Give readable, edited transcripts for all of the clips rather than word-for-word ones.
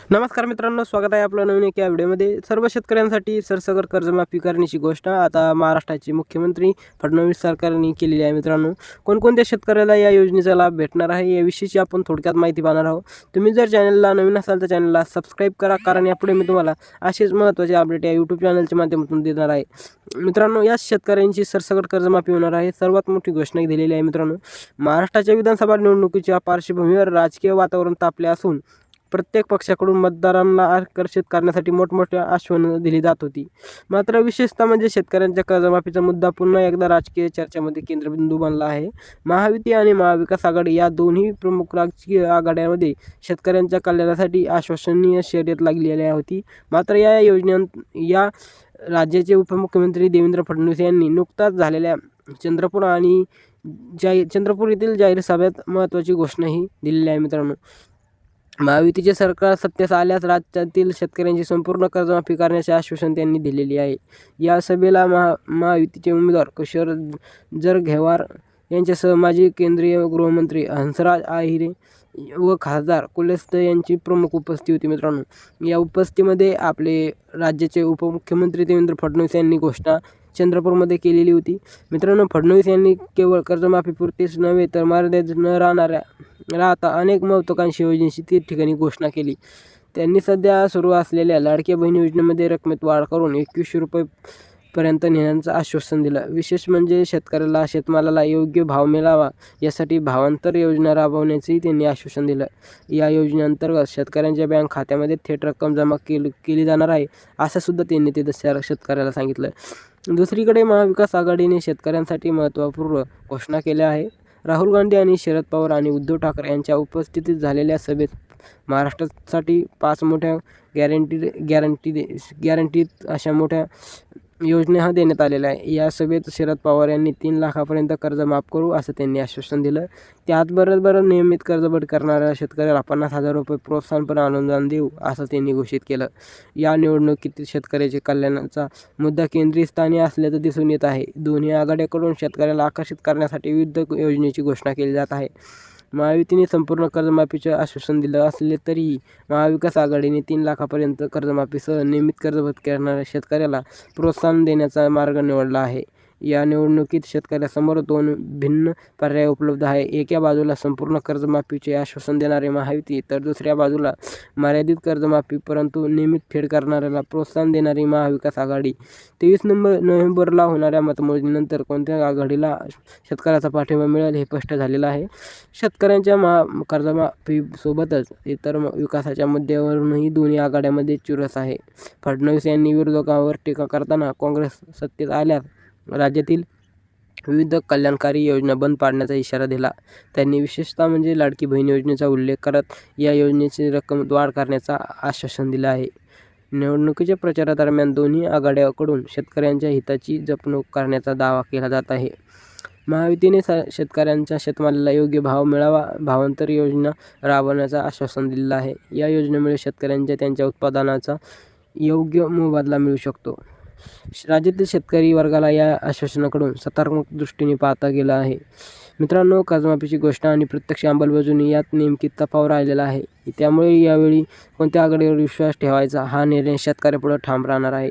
नमस्कार मित्रांनो, स्वागत आहे आपलं नवीन एका व्हिडिओमध्ये. सर्व शेतकऱ्यांसाठी सरसकट कर्जमाफी करण्याची घोषणा आता महाराष्ट्राचे मुख्यमंत्री फडणवीस सरकारने केलेली आहे. मित्रांनो, कोणकोणत्या शेतकऱ्याला या योजनेचा लाभ भेटणार आहे याविषयीची आपण थोडक्यात माहिती पाहणार आहोत. तुम्ही जर चॅनलला नवीन असाल तर चॅनलला सबस्क्राईब करा, कारण यापुढे मी तुम्हाला असेच महत्त्वाचे अपडेट या यूट्यूब चॅनलच्या माध्यमातून देणार आहे. मित्रांनो, या शेतकऱ्यांची सरसकट कर्जमाफी होणार आहे. सर्वात मोठी घोषणा दिलेली आहे. मित्रांनो, महाराष्ट्राच्या विधानसभा निवडणुकीच्या पार्श्वभूमीवर राजकीय वातावरण तापले असून प्रत्येक पक्षाकडून मतदारांना आकर्षित करण्यासाठी मोठमोठ्या आश्वासनं दिली जात होती. मात्र विशेषतः म्हणजे शेतकऱ्यांच्या कर्जमाफीचा मुद्दा पुन्हा एकदा राजकीय चर्चेमध्ये केंद्रबिंदू बनला आहे. महायुती आणि महाविकास आघाडी या दोन्ही प्रमुख राजकीय आघाड्यांमध्ये शेतकऱ्यांच्या कल्याणासाठी आश्वासनीय शर्यत लागलेली होती. मात्र या राज्याचे उपमुख्यमंत्री देवेंद्र फडणवीस यांनी नुकताच झालेल्या चंद्रपूर येथील जाहीर सभेत महत्त्वाची घोषणाही दिलेली आहे. मित्रांनो, महायुतीचे सरकार सत्तेस आल्यास राज्यातील शेतकऱ्यांची संपूर्ण कर्जमाफी करण्याचे आश्वासन त्यांनी दिलेले आहे. या सभेला महायुतीचे उमेदवार किशोर जरगेवार यांच्यासह माजी केंद्रीय गृहमंत्री हंसराज अहिरे व खासदार कुलस्ते यांची प्रमुख उपस्थिती होती. मित्रांनो, या उपस्थितीमध्ये आपले राज्याचे उपमुख्यमंत्री देवेंद्र फडणवीस यांनी घोषणा चंद्रपूरमध्ये केलेली होती. मित्रांनो, फडणवीस यांनी केवळ कर्जमाफीपुरतेच नव्हे तर मर्यादित न राहता अनेक महत्त्वाकांक्षी योजनेची त्या ठिकाणी घोषणा केली. त्यांनी सध्या सुरू असलेल्या लाडक्या बहीण योजनेमध्ये रकमेत वाढ करून 2100 रुपयेपर्यंत नेण्याचं आश्वासन दिलं. विशेष म्हणजे शेतकऱ्याला शेतमालाला योग्य भाव मिळावा यासाठी भावांतर योजना राबवण्याचंही त्यांनी आश्वासन दिलं. या योजनेअंतर्गत शेतकऱ्यांच्या बँक खात्यामध्ये थेट रक्कम जमा केली जाणार आहे, असं सुद्धा त्यांनी ते शेतकऱ्याला सांगितलं. दुसरीकडे महाविकास आघाडीने शेतकऱ्यांसाठी महत्त्वपूर्ण घोषणा केल्या आहे. राहुल गांधी आणि शरद पवार आणि उद्धव ठाकरे यांच्या उपस्थितीत झालेल्या सभेत महाराष्ट्रासाठी 5 मोठ्या गॅरंटीत अशा मोठ्या योजना देण्यात आलेल्या आहे. या सभेत शरद पवार यांनी 3 लाखापर्यंत कर्ज माफ करू असं त्यांनी आश्वासन दिलं. त्याचबरोबर नियमित कर्जबाजारी करणाऱ्या शेतकऱ्याला 50,000 रुपये प्रोत्साहनपर अनुदान देऊ असं त्यांनी घोषित केलं. या निवडणुकीत शेतकऱ्याच्या कल्याणाचा मुद्दा केंद्रीय स्थानी असल्याचं दिसून येत आहे. दोन्ही आघाड्यांकडून शेतकऱ्याला आकर्षित करण्यासाठी विविध योजनेची घोषणा केली जात आहे. महायुतीने संपूर्ण कर्जमाफीचे आश्वासन दिलं असले तरीही महाविकास आघाडीने 3 लाखापर्यंत कर्जमाफीसह नियमित कर्जबाजारी करणाऱ्या शेतकऱ्याला प्रोत्साहन देण्याचा मार्ग निवडला आहे. या निवडणुकीत शेतकऱ्यासमोर 2 भिन्न पर्याय उपलब्ध आहे. एका बाजूला संपूर्ण कर्जमाफीचे आश्वासन देणारी महायुती, तर दुसऱ्या बाजूला मर्यादित कर्जमाफी परंतु नियमित फेड करणाऱ्याला प्रोत्साहन देणारी महाविकास आघाडी. 23 नोव्हेंबरला होणाऱ्या मतमोजणीनंतर कोणत्या आघाडीला शेतकऱ्याचा पाठिंबा मिळेल हे स्पष्ट झालेलं आहे. शेतकऱ्यांच्या कर्जमाफीसोबतच इतर विकासाच्या मुद्द्यावरूनही दोन्ही आघाड्यांमध्ये चुरस आहे. फडणवीस यांनी विरोधकांवर टीका करताना काँग्रेस सत्तेत आल्यास राज्यातील विविध कल्याणकारी योजना बंद पाडण्याचा इशारा दिला. त्यांनी विशेषतः म्हणजे लाडकी बहीण योजनेचा उल्लेख करत या योजनेची रक्कम वाढ करण्याचं आश्वासन दिलं आहे. निवडणुकीच्या प्रचारादरम्यान दोन्ही आघाड्यांकडून शेतकऱ्यांच्या हिताची जपणूक करण्याचा दावा केला जात आहे. महायुतीने शेतकऱ्यांच्या शेतमालाला योग्य भाव मिळावा भावांतर योजना राबवण्याचं आश्वासन दिलेलं आहे. या योजनेमुळे शेतकऱ्यांच्या त्यांच्या उत्पादनाचा योग्य मोबदला मिळू शकतो. राज्यातील शेतकरी वर्गाला या आश्वासनाकडून सकारात्मक दृष्टीने पाहता गेलं आहे. मित्रांनो, कर्जमाफीची घोषणा आणि प्रत्यक्ष अंमलबजावणी यात नेमकी तफावत राहिलेला आहे. त्यामुळे यावेळी कोणत्या आघाडीवर विश्वास ठेवायचा हा निर्णय शेतकऱ्यापुढे ठाम राहणार आहे.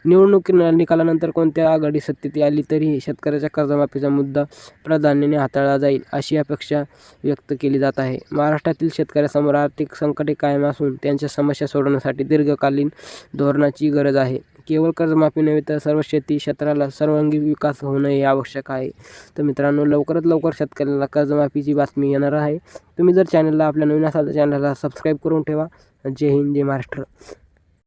निवडणूक निकालानंतर कोणत्या आघाडी सत्तेत आली तरीही शेतकऱ्याच्या कर्जमाफीचा मुद्दा प्राधान्याने हाताळला जाईल अशी अपेक्षा व्यक्त केली जात आहे. महाराष्ट्रातील शेतकऱ्यासमोर आर्थिक संकटे कायम असून त्यांच्या समस्या सोडवण्यासाठी दीर्घकालीन धोरणाची गरज आहे. केवळ कर्जमाफी नव्हे तर सर्व शेती क्षेत्राला सर्वांगीण विकास होणं हे आवश्यक आहे. तर मित्रांनो, लवकरात लवकर शेतकऱ्याला कर्जमाफीची बातमी येणार आहे. तुम्ही जर चॅनलला आपल्या नवीन असाल तर चॅनलला सबस्क्राईब करून ठेवा. जय हिंद, जय महाराष्ट्र.